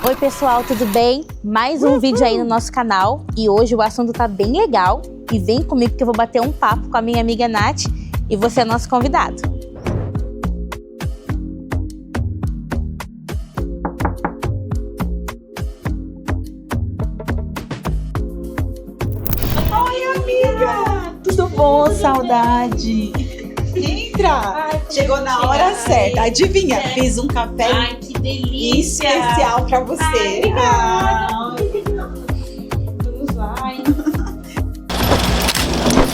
Oi pessoal, tudo bem? Mais um vídeo aí no nosso canal e hoje o assunto tá bem legal e vem comigo que eu vou bater um papo com a minha amiga Nath e você é nosso convidado. Oi amiga, tudo bom? Saudade. Entra! Chegou na hora certa. Adivinha? Fiz um café Que delícia! especial pra você. Vamos lá.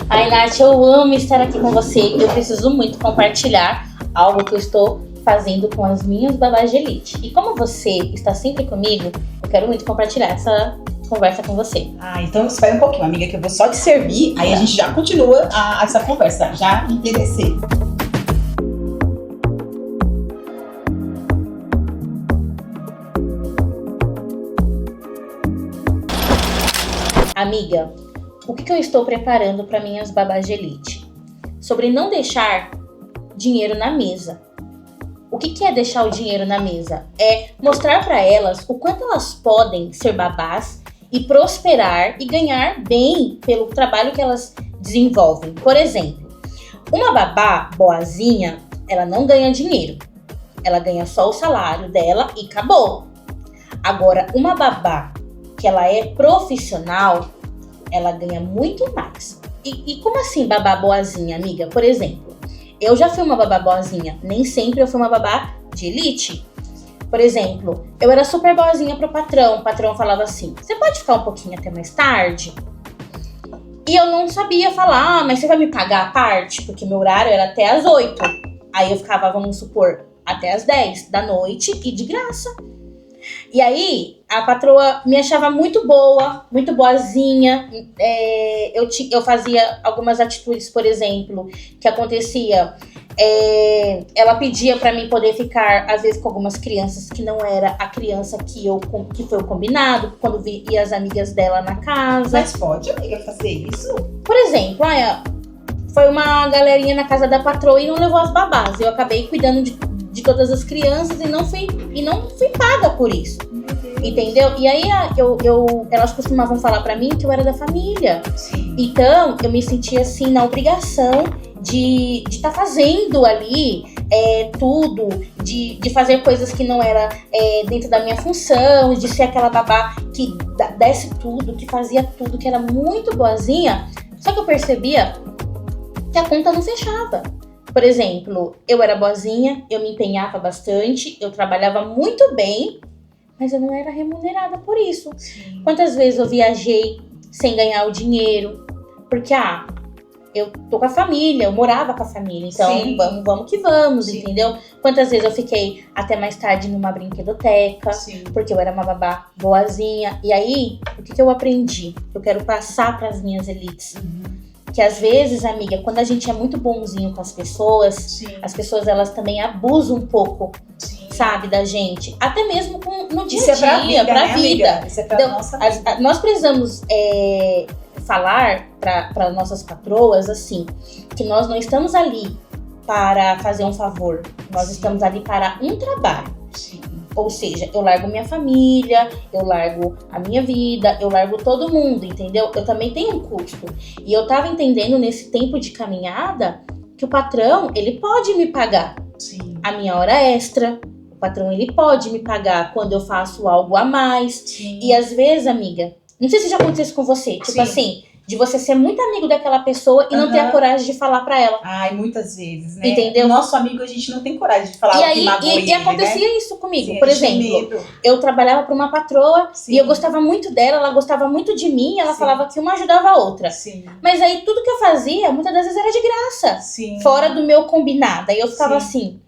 Ai, Nath, eu amo estar aqui com você. Eu preciso muito compartilhar algo que eu estou fazendo com as minhas babás de elite. E como você está sempre comigo, eu quero muito compartilhar essa conversa com você. Então espera um pouquinho, amiga, que eu vou só te servir. Aí a gente já continua essa conversa. Já me interessei. Amiga, o que eu estou preparando para minhas babás de elite? Sobre não deixar dinheiro na mesa. O que é deixar o dinheiro na mesa? É mostrar para elas o quanto elas podem ser babás e prosperar e ganhar bem pelo trabalho que elas desenvolvem. Por exemplo, uma babá boazinha, ela não ganha dinheiro. Ela ganha só o salário dela e acabou. Agora, uma babá que ela é profissional, ela ganha muito mais. E como assim babá boazinha, amiga? Por exemplo, eu já fui uma babá boazinha. Nem sempre eu fui uma babá de elite. Por exemplo, eu era super boazinha pro patrão. O patrão falava assim, você pode ficar um pouquinho até mais tarde? E eu não sabia falar, mas você vai me pagar a parte? Porque meu horário era até às 8. Aí eu ficava, vamos supor, até às 10 da noite e de graça. E aí, a patroa me achava muito boa, muito boazinha. Eu fazia algumas atitudes, por exemplo, que acontecia. Ela pedia pra mim poder ficar, às vezes, com algumas crianças que não era a criança que foi o combinado, quando ia as amigas dela na casa. Mas pode, amiga, fazer isso? Por exemplo, foi uma galerinha na casa da patroa e não levou as babás. Eu acabei cuidando de todas as crianças e não fui paga por isso. Entendeu? E aí elas costumavam falar pra mim que eu era da família. Sim. Então eu me sentia assim na obrigação de estar fazendo ali tudo, de fazer coisas que não era dentro da minha função, de ser aquela babá que desse tudo, que fazia tudo, que era muito boazinha. Só que eu percebia que a conta não fechava. Por exemplo, eu era boazinha, eu me empenhava bastante, eu trabalhava muito bem, mas eu não era remunerada por isso. Sim. Quantas vezes eu viajei sem ganhar o dinheiro? Porque, eu tô com a família, eu morava com a família, então Sim. vamos que vamos, Sim. entendeu? Quantas vezes eu fiquei até mais tarde numa brinquedoteca, Sim. porque eu era uma babá boazinha. E aí, o que eu aprendi? Eu quero passar pras minhas elites. Que às vezes, amiga, quando a gente é muito bonzinho com as pessoas, Sim. as pessoas elas também abusam um pouco, Sim. sabe, da gente. Até mesmo no dia Isso a dia, é pra vida, pra né, vida. amiga? Isso é pra Então, nossa vida. nós precisamos falar para nossas patroas assim, que nós não estamos ali para fazer um favor, nós Sim. estamos ali para um trabalho. Sim. Ou seja, eu largo minha família, eu largo a minha vida, eu largo todo mundo, entendeu? Eu também tenho um custo. E eu tava entendendo nesse tempo de caminhada que o patrão, ele pode me pagar Sim. a minha hora extra. O patrão, ele pode me pagar quando eu faço algo a mais. Sim. E às vezes, amiga, não sei se já aconteceu isso com você, tipo Sim. assim, de você ser muito amigo daquela pessoa e não ter a coragem de falar pra ela. Muitas vezes, né? Entendeu? O nosso amigo, a gente não tem coragem de falar E o que aí, magoa ele, e acontecia né? isso comigo. Sim, Por a gente tem exemplo, medo. eu trabalhava pra uma patroa Sim. e eu gostava muito dela, ela gostava muito de mim, ela Sim. falava que uma ajudava a outra. Sim. Mas aí tudo que eu fazia, muitas das vezes era de graça, Sim. fora do meu combinado. Aí eu ficava Sim.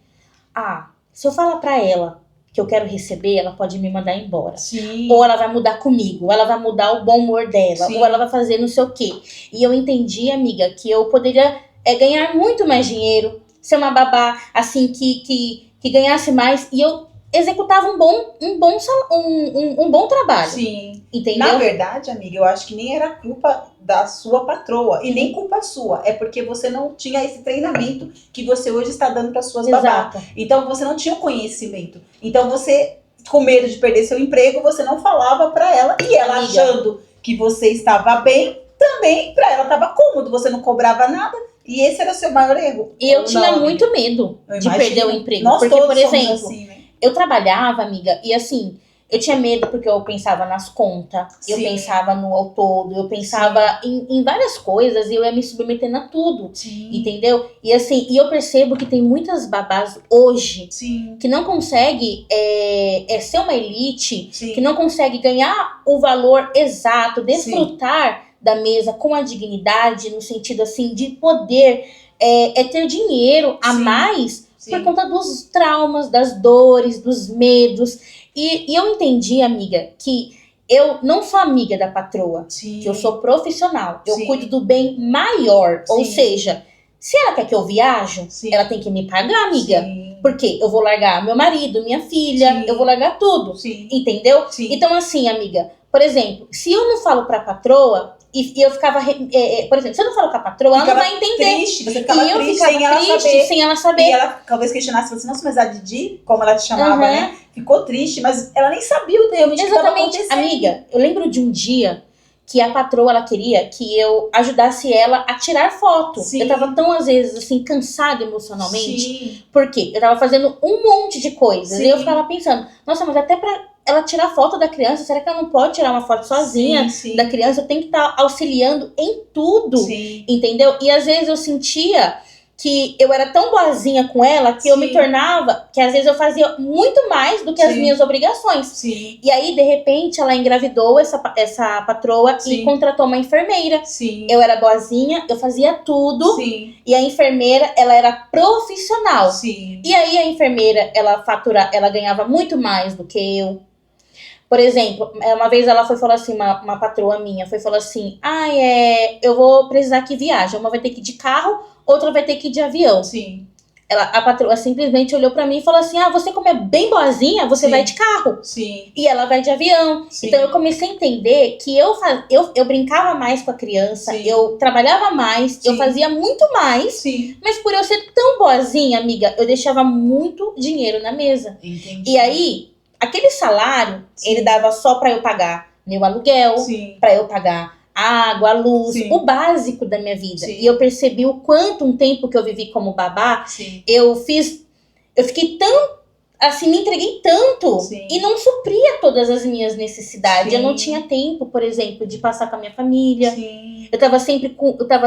assim, se eu falar pra ela que eu quero receber, ela pode me mandar embora. Sim. Ou ela vai mudar comigo, ou ela vai mudar o bom humor dela, Sim. ou ela vai fazer não sei o quê. E eu entendi, amiga, que eu poderia ganhar muito mais dinheiro, ser uma babá, assim, que ganhasse mais. E eu executava um bom trabalho. Sim. Entendeu? Na verdade, amiga, eu acho que nem era culpa da sua patroa e nem culpa sua. É porque você não tinha esse treinamento que você hoje está dando para suas babás. Exato. Então você não tinha o conhecimento. Então você com medo de perder seu emprego, você não falava pra ela. E ela, Amiga, achando que você estava bem, também pra ela estava cômodo. Você não cobrava nada. E esse era o seu maior erro. e eu Ou tinha não, muito amiga? medo Eu de imagino. perder o emprego. Nós Porque, todos por somos exemplo, assim, né? eu trabalhava, amiga, e assim, eu tinha medo porque eu pensava nas contas, eu Sim. pensava no ao todo, eu pensava em várias coisas e eu ia me submetendo a tudo, Sim. entendeu? E assim, e eu percebo que tem muitas babás hoje Sim. que não consegue ser uma elite, Sim. que não consegue ganhar o valor exato, desfrutar da mesa com a dignidade, no sentido assim, de poder ter dinheiro a Sim. mais Sim. por conta dos traumas, das dores, dos medos. E eu entendi, amiga, que eu não sou amiga da patroa, Sim. que eu sou profissional. Eu Sim. cuido do bem maior. Ou Sim. seja, se ela quer que eu viaje, Sim. ela tem que me pagar, amiga. Sim. Porque eu vou largar meu marido, minha filha, Sim. eu vou largar tudo. Sim. Entendeu? Sim. Então, assim, amiga, por exemplo, se eu não falo pra patroa, e eu ficava. Por exemplo, se eu não falo com a patroa, ela não vai entender. Triste, você ficava E eu triste ficava sem ela triste saber. sem ela E saber. ela talvez questionasse você, nossa, mas a Didi, como ela te chamava, Uhum. né? Ficou triste, mas ela nem sabia realmente o que estava Exatamente. acontecendo. Amiga, eu lembro de um dia que a patroa, ela queria que eu ajudasse ela a tirar foto. Sim. Eu tava tão, às vezes, assim, cansada emocionalmente. Sim. Porque eu tava fazendo um monte de coisas. Sim. E eu ficava pensando, nossa, mas até pra ela tirar foto da criança, será que ela não pode tirar uma foto sozinha Sim. da criança? Eu tenho que estar auxiliando em tudo. Sim. Entendeu? E às vezes eu sentia que eu era tão boazinha com ela que eu me Sim. tornava, que às vezes eu fazia muito mais do que as Sim. minhas obrigações. Sim. E aí, de repente, ela engravidou essa patroa Sim. e contratou uma enfermeira. Sim. Eu era boazinha, eu fazia tudo. Sim. E a enfermeira, ela era profissional. Sim. E aí a enfermeira, ela ganhava muito mais do que eu. Por exemplo, uma vez ela foi falar assim, uma patroa minha, foi falar assim, eu vou precisar que viaje. Uma vai ter que ir de carro, outra vai ter que ir de avião. Sim. A patroa simplesmente olhou pra mim e falou assim, você como é bem boazinha, você Sim. vai de carro. Sim. E ela vai de avião. Sim. Então eu comecei a entender que eu brincava mais com a criança, Sim. eu trabalhava mais, Sim. eu fazia muito mais. Sim. Mas por eu ser tão boazinha, amiga, eu deixava muito dinheiro na mesa. Entendi. E aí, aquele salário, Sim. ele dava só pra eu pagar meu aluguel, Sim. pra eu pagar a água, a luz, Sim. o básico da minha vida. Sim. E eu percebi o quanto um tempo que eu vivi como babá, Sim. eu fiquei tão, assim, me entreguei tanto Sim. e não supria todas as minhas necessidades. Sim. Eu não tinha tempo, por exemplo, de passar com a minha família. Sim. Eu tava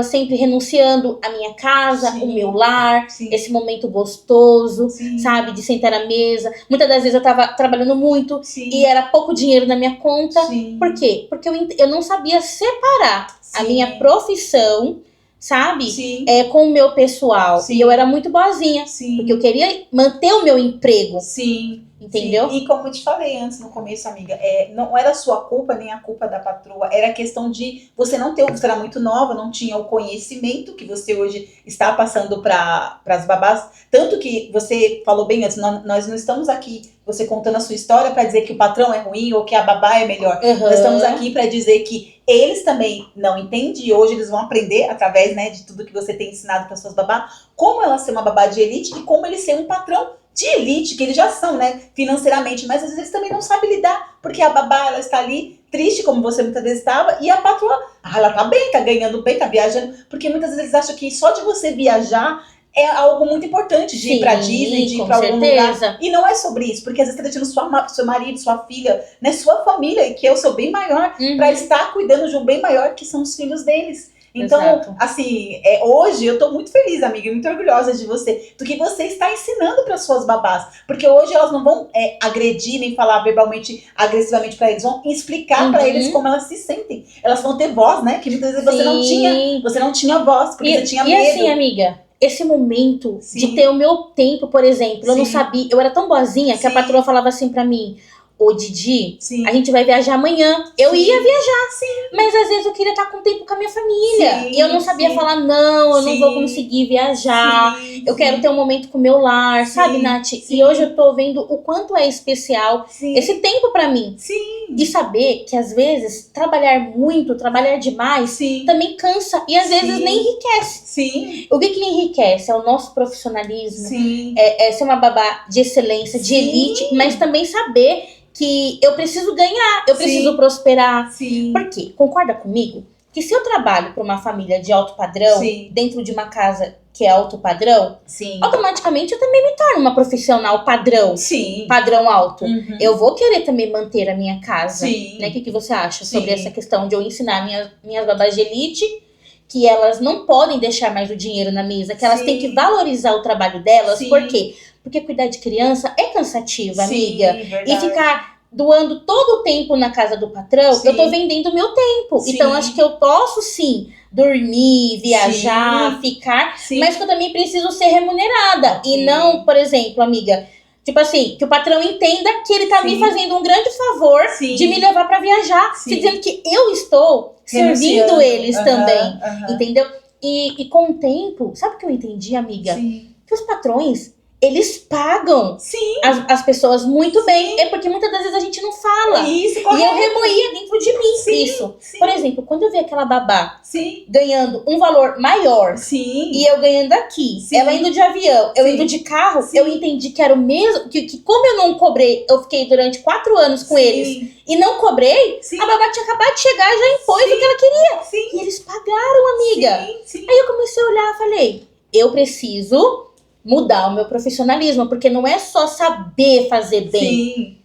sempre renunciando à minha casa, Sim. o meu lar, Sim. esse momento gostoso, Sim. sabe? De sentar à mesa. Muitas das vezes eu tava trabalhando muito Sim. e era pouco dinheiro na minha conta. Sim. Por quê? Porque eu não sabia separar a Sim. minha profissão, sabe? Sim. Com o meu pessoal. Sim. E eu era muito boazinha. Sim. Porque eu queria manter o meu emprego. Sim. Entendeu? Sim. E como eu te falei antes no começo, amiga, não era sua culpa nem a culpa da patroa, era questão de você você era muito nova, não tinha o conhecimento que você hoje está passando para as babás. Tanto que você falou bem antes, nós não estamos aqui, você contando a sua história para dizer que o patrão é ruim ou que a babá é melhor. Uhum. Nós estamos aqui para dizer que eles também não entendem e hoje eles vão aprender através, né, de tudo que você tem ensinado para suas babás, como ela ser uma babá de elite e como ele ser um patrão de elite, que eles já são, né, financeiramente, mas às vezes eles também não sabem lidar, porque a babá, ela está ali triste, como você muitas vezes estava, e a patroa, ela tá bem, tá ganhando bem, tá viajando, porque muitas vezes eles acham que só de você viajar é algo muito importante, de ir pra Disney, de ir pra algum lugar, e não é sobre isso, porque às vezes você tá deixando seu marido, sua filha, né, sua família, que é o seu bem maior, pra estar cuidando de um bem maior, que são os filhos deles. Então, Exato. assim, hoje eu tô muito feliz, amiga, muito orgulhosa de você, do que você está ensinando para suas babás. Porque hoje elas não vão agredir, nem falar verbalmente, agressivamente para eles, vão explicar para eles como elas se sentem. Elas vão ter voz, né? Que muitas vezes você não tinha voz, porque você tinha medo. E assim, amiga, esse momento Sim. de ter o meu tempo, por exemplo, eu não Sim. sabia, eu era tão boazinha que a Sim. patroa falava assim pra mim, ô Didi, Sim. a gente vai viajar amanhã. Eu Sim. ia viajar, mas às vezes eu queria estar com tempo com a minha família. Sim, E eu não sabia sim. falar, não, eu não Sim. vou conseguir viajar. Sim, Eu quero ter um momento com o meu lar, Sim, sabe, Nath? sim. E hoje eu tô vendo o quanto é especial Sim. esse tempo pra mim. Sim. E saber que às vezes trabalhar muito, trabalhar demais, Sim. também cansa e às vezes Sim. nem enriquece. Sim. O que enriquece é o nosso profissionalismo, Sim. é ser uma babá de excelência, de Sim. elite, mas também saber que eu preciso ganhar, eu preciso Sim. prosperar. Sim. Por quê? Concorda comigo? Que se eu trabalho para uma família de alto padrão, Sim. dentro de uma casa que é alto padrão, Sim. automaticamente eu também me torno uma profissional padrão. Sim. Padrão alto. Uhum. Eu vou querer também manter a minha casa. Sim. Né? O que você acha sobre Sim. essa questão de eu ensinar minhas babás de elite que elas não podem deixar mais o dinheiro na mesa, que elas Sim. têm que valorizar o trabalho delas? Sim. Por quê? Porque cuidar de criança é cansativo, Sim, amiga. verdade. E ficar doando todo o tempo na casa do patrão, Sim. eu tô vendendo o meu tempo. Sim. Então, acho que eu posso, sim, dormir, viajar, Sim. ficar, Sim. mas que eu também preciso ser remunerada. Ok. E não, por exemplo, amiga, tipo assim, que o patrão entenda que ele tá Sim. me fazendo um grande favor Sim. de me levar pra viajar. Sim. Dizendo que eu estou servindo Renunciando. eles também. Aham. Entendeu? E com o tempo, sabe o que eu entendi, amiga? Sim. Que os patrões, eles pagam Sim. as pessoas muito Sim. bem. É porque muitas das vezes a gente não fala. Isso, E correto. eu remoía dentro de mim Sim. isso. Sim. Por exemplo, quando eu vi aquela babá Sim. ganhando um valor maior Sim. e eu ganhando aqui, Sim. ela indo de avião, eu Sim. indo de carro, Sim. eu entendi que era o mesmo, que como eu não cobrei, eu fiquei durante 4 anos com Sim. eles e não cobrei, Sim. a babá tinha acabado de chegar e já impôs Sim. o que ela queria. Sim. E eles pagaram, amiga. Sim. Sim. Aí eu comecei a olhar e falei, eu preciso mudar o meu profissionalismo, porque não é só saber fazer bem, Sim.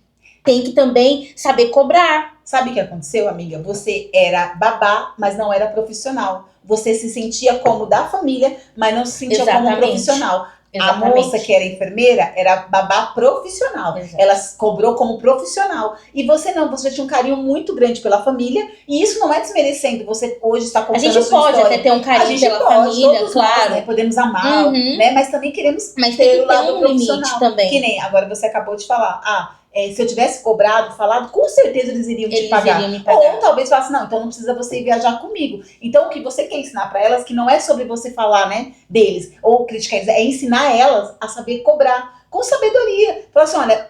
tem que também saber cobrar. Sabe o que aconteceu, amiga? Você era babá, mas não era profissional. Você se sentia como da família, mas não se sentia como Exatamente. profissional. A Exatamente. moça que era enfermeira era babá profissional. Exato. Ela cobrou como profissional. E você não, você já tinha um carinho muito grande pela família. E isso não é desmerecendo. Você hoje está A contando gente a sua pode história. até ter um A carinho gente pela pode, família, todos claro. nós, né? Podemos amar, Uhum. né? Mas também queremos Mas ter tem que o ter lado um profissional. limite também. Que nem agora você acabou de falar. Se eu tivesse cobrado, falado, com certeza eles iriam te Eles pagar. iriam me pagar. Ou talvez falasse, não, então não precisa você viajar comigo. Então o que você quer ensinar pra elas, que não é sobre você falar, né, deles, ou criticar eles, é ensinar elas a saber cobrar, com sabedoria. Falar assim, olha,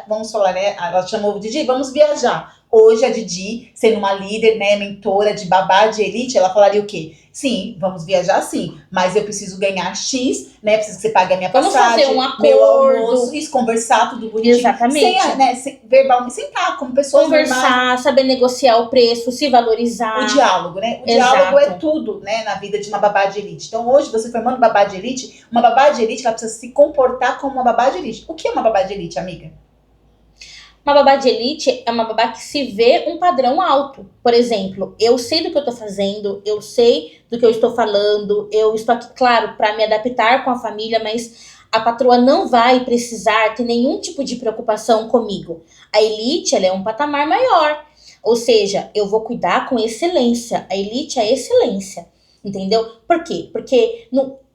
vamos falar, né, ela chamou o Didi, vamos viajar. Hoje a Didi, sendo uma líder, né, mentora de babá de elite, ela falaria o quê? Sim, vamos viajar sim, mas eu preciso ganhar X, né, preciso que você pague a minha Vamos passagem, fazer um meu acordo. almoço, isso, conversar tudo bonitinho. Exatamente. Sem verbalmente, sentar como pessoas normais. Conversar, saber negociar o preço, se valorizar. O diálogo, né? O Exato. diálogo é tudo, né, na vida de uma babá de elite. Então, hoje, você formando babá de elite, uma babá de elite, ela precisa se comportar como uma babá de elite. O que é uma babá de elite, amiga? Uma babá de elite é uma babá que se vê um padrão alto. Por exemplo, eu sei do que eu tô fazendo, eu sei do que eu estou falando, eu estou aqui, claro, para me adaptar com a família, mas a patroa não vai precisar ter nenhum tipo de preocupação comigo. A elite, ela é um patamar maior. Ou seja, eu vou cuidar com excelência. A elite é excelência. Entendeu? Por quê? Porque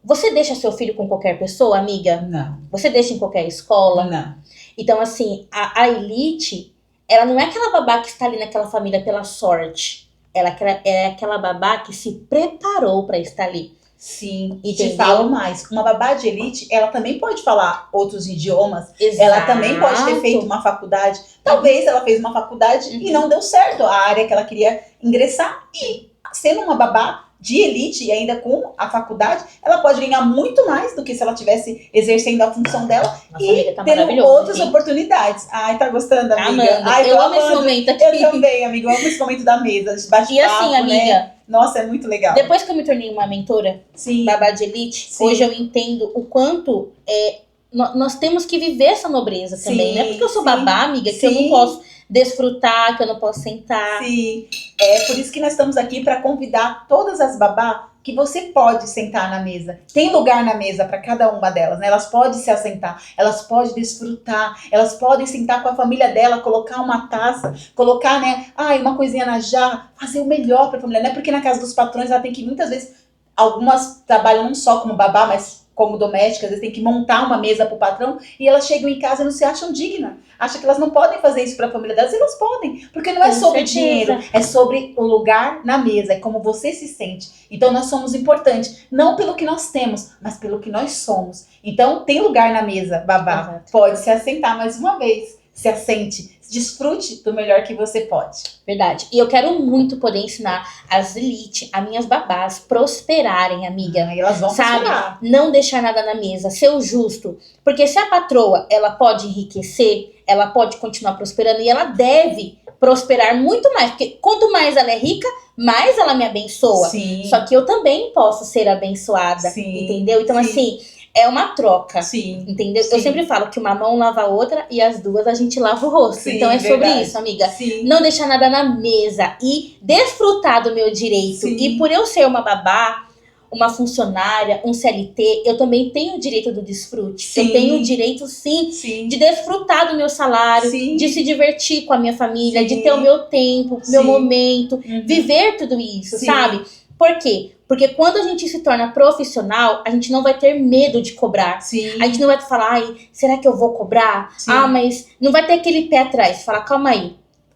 você deixa seu filho com qualquer pessoa, amiga? Não. Você deixa em qualquer escola? Não. Então, assim, a elite, ela não é aquela babá que está ali naquela família pela sorte. Ela é aquela babá que se preparou para estar ali. Sim, e Entendeu? te falo mais. Uma babá de elite, ela também pode falar outros idiomas. Exato. Ela também pode ter feito uma faculdade. Talvez ela fez uma faculdade e não deu certo a área que ela queria ingressar. E sendo uma babá de elite e ainda com a faculdade, ela pode ganhar muito mais do que se ela tivesse exercendo a função dela. Nossa, e amiga, tá tendo maravilhoso, outras hein? oportunidades. Ai, tá gostando, Tá amiga? amando. Ai, Eu tô amo esse amando. momento aqui. Eu também, amiga. Eu amo esse momento da mesa, de bate-papo, E assim, amiga, né? Nossa, é muito legal. depois que eu me tornei uma mentora, Sim. babá de elite, Sim. hoje eu entendo o quanto nós temos que viver essa nobreza também. Sim, Não é porque eu sou sim, babá, amiga, que eu não sim. posso desfrutar, que eu não posso sentar. Sim, é por isso que nós estamos aqui para convidar todas as babá que você pode sentar na mesa. Tem lugar na mesa para cada uma delas, né? Elas podem se assentar, elas podem desfrutar, elas podem sentar com a família dela, colocar uma taça, colocar, né? Uma coisinha na jarra, fazer o melhor para a família. Não é porque na casa dos patrões ela tem que muitas vezes, algumas trabalham não só como babá, mas como doméstica, às vezes tem que montar uma mesa pro patrão e elas chegam em casa e não se acham dignas. Acham que elas não podem fazer isso pra família delas. E elas podem, porque não é Com sobre certeza. dinheiro, é sobre o lugar na mesa, é como você se sente. Então nós somos importantes, não pelo que nós temos, mas pelo que nós somos. Então tem lugar na mesa, babá. Exato. Pode se assentar mais uma vez. se assente, desfrute do melhor que você pode. Verdade. E eu quero muito poder ensinar as elite, as minhas babás, prosperarem, amiga. Aí elas vão Sabe? funcionar. Não deixar nada na mesa, ser o justo. Porque se a patroa, ela pode enriquecer, ela pode continuar prosperando e ela deve prosperar muito mais. Porque quanto mais ela é rica, mais ela me abençoa. Sim. Só que eu também posso ser abençoada, Sim, entendeu? Então, sim. assim, é uma troca. Sim. Entendeu? Sim. Eu sempre falo que uma mão lava a outra e as duas a gente lava o rosto. Sim, então é sobre verdade. isso, amiga. Sim. Não deixar nada na mesa e desfrutar do meu direito. Sim. E por eu ser uma babá, uma funcionária, um CLT, eu também tenho o direito do desfrute. Sim. Eu tenho o direito, sim, Sim. de desfrutar do meu salário, Sim. de se divertir com a minha família, Sim. de ter o meu tempo, meu Sim. momento, Uhum. viver tudo isso, Sim. sabe? Por quê? Porque quando a gente se torna profissional, a gente não vai ter medo de cobrar. Sim. A gente não vai falar, ai, será que eu vou cobrar? Sim. Ah, mas não vai ter aquele pé atrás. Falar, calma aí.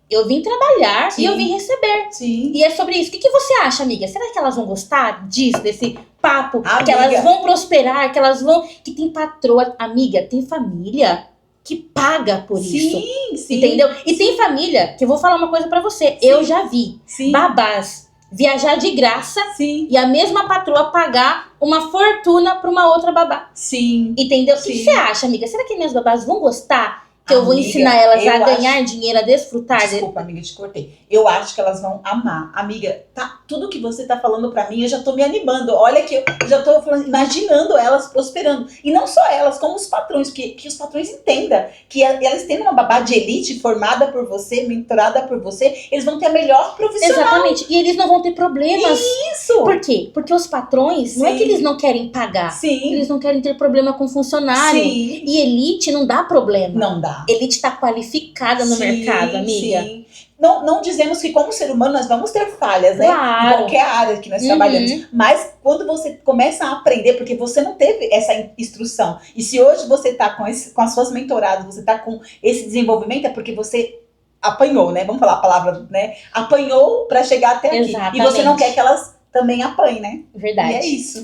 Eu vim trabalhar Sim. e eu vim receber. Sim. E é sobre isso. O que você acha, amiga? Será que elas vão gostar disso, desse papo? Amiga. Que elas vão prosperar, que elas vão... Que tem patroa, amiga, tem família que paga por isso. Sim. Entendeu? E tem família, que eu vou falar uma coisa pra você. Sim. Eu já vi Sim. babás viajar de graça Sim. e a mesma patroa pagar uma fortuna pra uma outra babá. Sim. Entendeu? O Sim. que você acha, amiga? Será que minhas babás vão gostar? Que eu vou Amiga, ensinar elas eu a acho- ganhar dinheiro, a desfrutar? Desculpa, amiga, te cortei. Eu acho que elas vão amar. Amiga, tá, tudo que você tá falando pra mim, eu já tô me animando. Olha que eu já tô falando, imaginando elas prosperando. E não só elas, como os patrões. Que os patrões entendam que elas tendo uma babá de elite formada por você, mentorada por você, eles vão ter a melhor profissional. Exatamente. E eles não vão ter problemas. Isso! Por quê? Porque os patrões, não é Sim. que eles não querem pagar. Sim. Eles não querem ter problema com funcionário. Sim. E elite não dá problema. Não dá. Elite tá qualificada no Sim, mercado, amiga. Sim. Não dizemos que como ser humano nós vamos ter falhas, né? Claro. Em qualquer área que nós Uhum. trabalhamos. Mas quando você começa a aprender, porque você não teve essa instrução. E se hoje você tá com as suas mentoradas, você tá com esse desenvolvimento, é porque você apanhou, né? Vamos falar a palavra, né? Apanhou pra chegar até aqui. Exatamente. E você não quer que elas também apanhem, né? Verdade.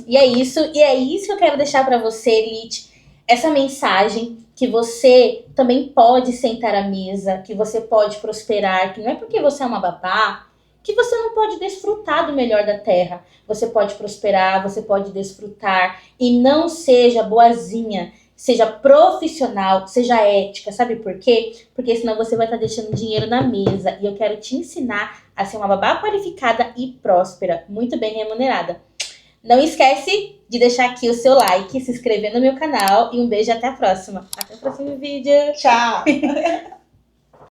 E é isso. E é isso que eu quero deixar pra você, Elite. Essa mensagem que você também pode sentar à mesa, que você pode prosperar, que não é porque você é uma babá que você não pode desfrutar do melhor da terra. Você pode prosperar, você pode desfrutar e não seja boazinha, seja profissional, seja ética. Sabe por quê? Porque senão você vai estar deixando dinheiro na mesa e eu quero te ensinar a ser uma babá qualificada e próspera, muito bem remunerada. Não esquece de deixar aqui o seu like, se inscrever no meu canal e um beijo até a próxima. Até o próximo vídeo. Tchau!